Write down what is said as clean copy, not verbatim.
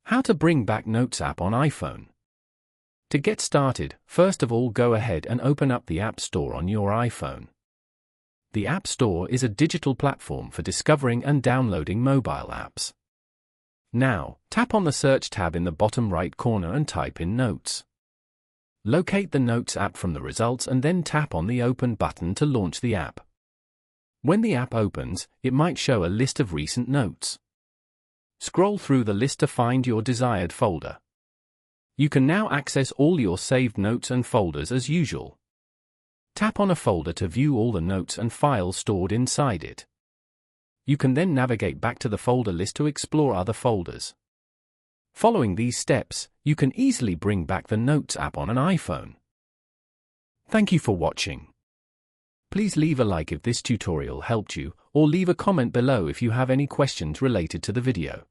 How to bring back Notes app on iPhone. To get started, first of all go ahead and open up the App Store on your iPhone. The App Store is a digital platform for discovering and downloading mobile apps. Now, tap on the Search tab in the bottom right corner and type in Notes. Locate the Notes app from the results and then tap on the Open button to launch the app. When the app opens, it might show a list of recent notes. Scroll through the list to find your desired folder. You can now access all your saved notes and folders as usual. Tap on a folder to view all the notes and files stored inside it. You can then navigate back to the folder list to explore other folders. Following these steps, you can easily bring back the Notes app on an iPhone. Thank you for watching. Please leave a like if this tutorial helped you, or leave a comment below if you have any questions related to the video.